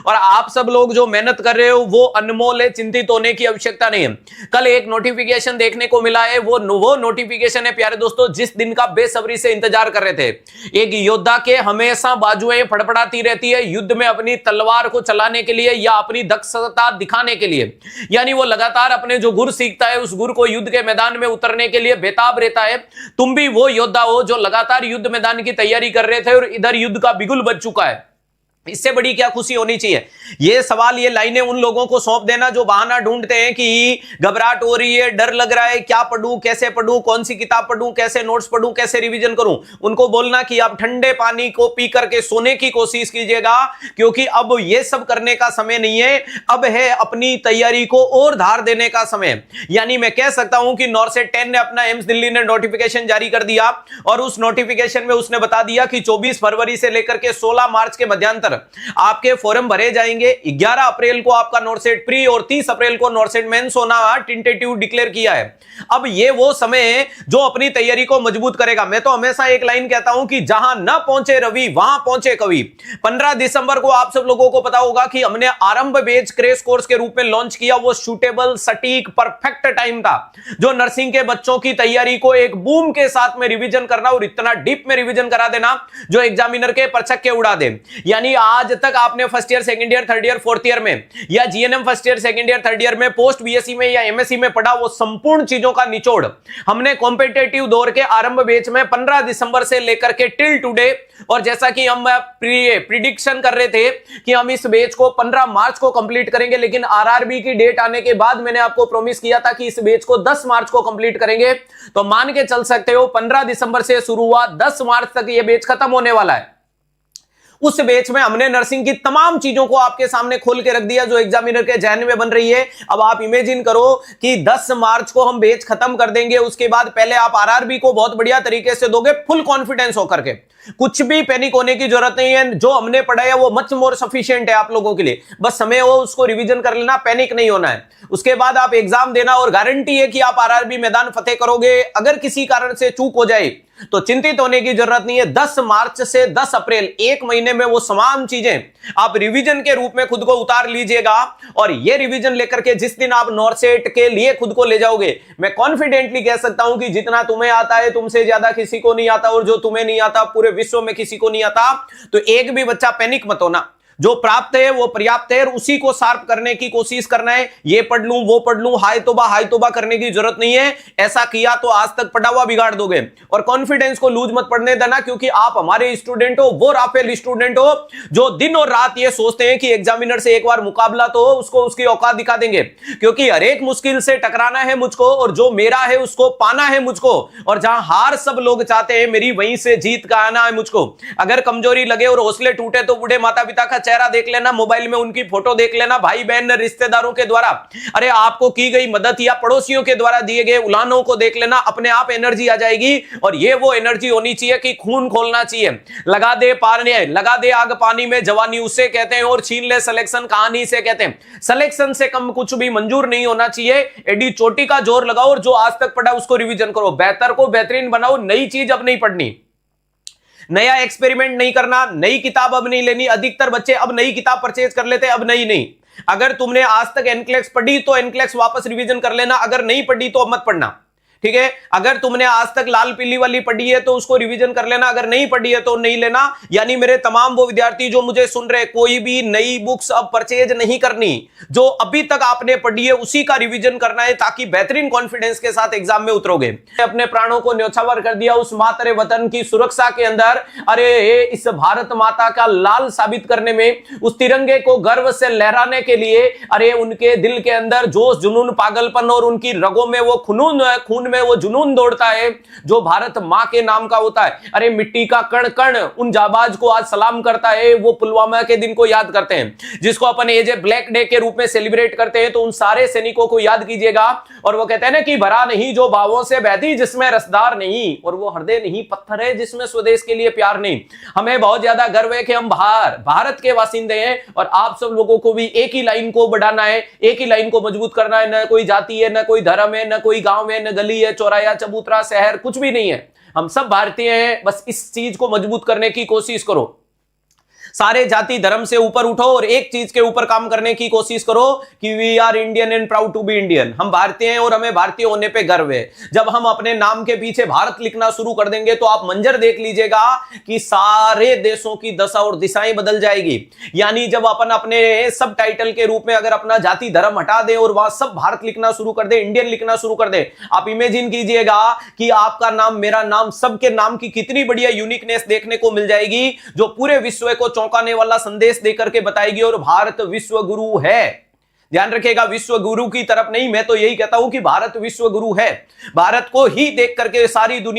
और आप सब लोग जो मेहनत कर रहे हो वो अनमोल है, चिंतित होने की आवश्यकता नहीं है। कल एक नोटिफिकेशन देखने को मिला है, वो नोटिफिकेशन है प्यारे दोस्तों जिस दिन का बेसब्री से इंतजार कर रहे थे। एक योद्धा के हमेशा बाजुएं फड़फड़ाती रहती है युद्ध में अपनी तलवार को चलाने के लिए या अपनी दक्षता दिखाने के लिए, यानी वो लगातार अपने जो गुर सीखता है उस गुर को युद्ध के मैदान में उतरने के लिए बेताब रहता है। तुम भी वो योद्धा हो जो लगातार युद्ध मैदान की तैयारी कर रहे थे और इधर युद्ध का बिगुल बज चुका है। इससे बड़ी क्या खुशी होनी चाहिए। ये सवाल, ये लाइनें उन लोगों को सौंप देना जो बहाना ढूंढते हैं कि घबराहट हो रही है, डर लग रहा है, क्या पढ़ूं, कैसे पढ़ूं, कौन सी किताब पढ़ूं, कैसे नोट्स पढ़ूं, कैसे रिवीजन करूं। उनको बोलना कि आप ठंडे पानी को पी करके सोने की कोशिश कीजिएगा, क्योंकि अब ये सब करने का समय नहीं है, अब है अपनी तैयारी को और धार देने का समय। यानी मैं कह सकता हूं कि नॉर्सेट 10 ने अपना एम्स दिल्ली ने नोटिफिकेशन जारी कर दिया और उस नोटिफिकेशन में उसने बता दिया कि 24 फरवरी से लेकर के 16 मार्च के मध्यांतर आपके फॉर्म भरे जाएंगे। 11 अप्रैल को आपका नॉर्सेट प्री और 30 अप्रैल को नॉर्सेट मेंस होना टेंटेटिव डिक्लेयर किया है। अब ये वो समय है जो अपनी तैयारी को मजबूत करेगा। मैं तो हमेशा एक लाइन कहता हूं कि जहां न पहुंचे रवि वहां पहुंचे कवि। 15 दिसंबर को आप सब लोगों को पता होगा कि हमने आरंभ बैच क्रैश कोर्स के रूप में लॉन्च किया। वो सूटेबल, सटीक, परफेक्ट टाइम था जो नर्सिंग के बच्चों की तैयारी को एक बूम के साथ में रिवीजन करना और इतना डीप में रिवीजन करा देना जो एग्जामिनर के परछक्के उड़ा दे। यानी आज तक आपने first year, second year, third year, fourth year में या GNM first year, second year, third year में, पोस्ट बीएससी में या एमएससी में पढ़ा वो संपूर्ण चीजों का निचोड़ हमने कॉम्पिटिटिव दौर के आरंभ बैच में 15 दिसंबर से लेकर के टिल टुडे, और जैसा कि हम प्रिडिक्शन कर रहे थे कि हम इस बैच को 15 मार्च को कंप्लीट करेंगे, लेकिन आरआरबी की डेट आने के बाद मैंने आपको प्रॉमिस किया था कि इस बैच को 10 मार्च को कंप्लीट करेंगे। तो मान के चल सकते हो 15 दिसंबर से शुरू हुआ, 10 मार्च तक यह बैच खत्म होने वाला है। उस बैच में हमने नर्सिंग की तमाम चीजों को आपके सामने खोल के रख दिया जो एग्जामिनर के जहन में बन रही है। अब आप इमेजिन करो कि 10 मार्च को हम बैच खत्म कर देंगे, उसके बाद पहले आप आरआरबी को बहुत बढ़िया तरीके से दोगे, फुल कॉन्फिडेंस होकर के। कुछ भी पैनिक होने की जरूरत नहीं है। जो हमने पढ़ाया वो मच मोर सफिशिएंट है आप लोगों के लिए, बस समय हो उसको रिवीजन कर लेना, पैनिक नहीं होना है। उसके बाद आप एग्जाम देना और गारंटी है कि आप आरआरबी मैदान फतेह करोगे। अगर किसी कारण से चूक हो जाए तो चिंतित होने की जरूरत नहीं है। 10 मार्च से 10 अप्रैल, एक महीने में वो तमाम चीजें आप रिवीजन के रूप में खुद को उतार लीजिएगा। और ये रिवीजन लेकर के जिस दिन आप नॉर्सेट के लिए खुद को ले जाओगे, मैं कॉन्फिडेंटली कह सकता हूं कि जितना तुम्हें आता है तुमसे ज्यादा किसी को नहीं आता, और जो तुम्हें नहीं आता पूरे विश्व में किसी को नहीं आता। तो एक भी बच्चा पैनिक मत होना, जो प्राप्त है वो पर्याप्त है और उसी को शार्प करने की कोशिश करना है। ये पढ़ लूं, वो पढ़ लूं, हाय तौबा करने की जरूरत नहीं है। ऐसा किया तो आज तक पढ़ा हुआ बिगाड़ दोगे। और कॉन्फिडेंस को लूज मत पड़ने देना, क्योंकि आप हमारे स्टूडेंट हो, वो राफेल स्टूडेंट हो जो दिन और रात ये सोचते हैं कि एग्जामिनर से एक बार मुकाबला तो उसको उसकी औकात दिखा देंगे, क्योंकि हर एक मुश्किल से टकराना है मुझको और जो मेरा है उसको पाना है मुझको। और जहां हार सब लोग चाहते हैं, मेरी वहीं से जीत का आना है मुझको। अगर कमजोरी लगे और हौसले टूटे तो बूढ़े माता पिता का चेहरा देख लेना, मोबाइल में उनकी फोटो देख लेना, भाई बहन रिश्तेदारों के द्वारा अरे आपको की गई मदद या पड़ोसियों के द्वारा दिए गए उलानों को देख लेना, अपने आप एनर्जी आ जाएगी। और ये वो एनर्जी होनी चाहिए कि खून खोलना चाहिए। लगा दे आग पानी में जवानी उसे कहते हैं, और छीन ले सिलेक्शन कहानी से कहते हैं। सिलेक्शन से कम कुछ भी मंजूर नहीं होना चाहिए। एडी चोटी का जोर लगाओ और जो आज तक पढ़ा उसको रिवीजन करो, बेहतर को बेहतरीन बनाओ। नई चीज अब नहीं पढ़नी, नया एक्सपेरिमेंट नहीं करना, नई किताब अब नहीं लेनी। अधिकतर बच्चे अब नई किताब परचेज कर लेते हैं, अब नहीं। अगर तुमने आज तक एनक्लेक्स पढ़ी तो एनक्लेक्स वापस रिवीजन कर लेना, अगर नहीं पढ़ी तो अब मत पढ़ना, ठीक है। अगर तुमने आज तक लाल पीली वाली पढ़ी है तो उसको रिवीजन कर लेना, अगर नहीं पढ़ी है तो नहीं लेना। यानी मेरे तमाम वो विद्यार्थी जो मुझे सुन रहे, कोई भी नई बुक्स अब परचेज नहीं करनी, जो अभी तक आपने पढ़ी है उसी का रिवीजन करना है, ताकि बेहतरीन कॉन्फिडेंस के साथ एग्जाम में उतरोगे। अपने प्राणों को न्यौछावर कर दिया उस मातरे वतन की सुरक्षा के अंदर। अरे इस भारत माता का लाल साबित करने में, उस तिरंगे को गर्व से लहराने के लिए, अरे उनके दिल के अंदर जोश, जुनून, पागलपन और उनकी रगों में वो खून में वो जुनून दौड़ता है जो भारत मां के नाम का होता है। अरे मिट्टी का कण कण उन जाबाज को आज सलाम करता है। वो पुलवामा के दिन को याद करते हैं जिसको अपन एज ए ब्लैक डे के रूप में सेलिब्रेट करते हैं। तो उन सारे सैनिकों को याद कीजिएगा। और वो कहते हैं ना कि भरा नहीं जो भावों से बहती जिसमें रसदार नहीं, और वो हृदय नहीं पत्थर है जिसमें स्वदेश के लिए प्यार नहीं। हमें बहुत ज्यादा गर्व है कि हम भारत के वासिंदे हैं, और आप सब लोगों को भी एक ही लाइन को बढ़ाना है, एक ही लाइन को मजबूत करना है। न कोई जाति है, न कोई धर्म है, न कोई गांव है, न गली है, चौराया, चबूतरा, शहर, कुछ भी नहीं है। हम सब भारतीय हैं। बस इस चीज को मजबूत करने की कोशिश करो। सारे जाति धर्म से ऊपर उठो और एक चीज के ऊपर काम करने की कोशिश करो कि we are Indian and proud to be Indian. हम भारतीय हैं और हमें भारतीय होने पे गर्व है। जब हम अपने नाम के पीछे भारत लिखना शुरू कर देंगे तो आप मंजर देख लीजिएगा कि सारे देशों की दशा और दिशाएं बदल जाएगी। यानी जब अपन अपने सब टाइटल के रूप में अगर अपना जाति धर्म हटा दें और वहां सब भारत लिखना शुरू कर दे, इंडियन लिखना शुरू कर दे, आप इमेजिन कीजिएगा कि आपका नाम, मेरा नाम, सबके नाम की कितनी बढ़िया यूनिकनेस देखने को मिल जाएगी, जो पूरे विश्व को चौंकाने वाला संदेश देकर के बताएगी। और भारत विश्व गुरु है, ध्यान रखिएगा, विश्व गुरु की तरफ नहीं, मैं तो यही कहता हूं कि भारत विश्व गुरु है। भारत को ही देख करके सारी दुनिया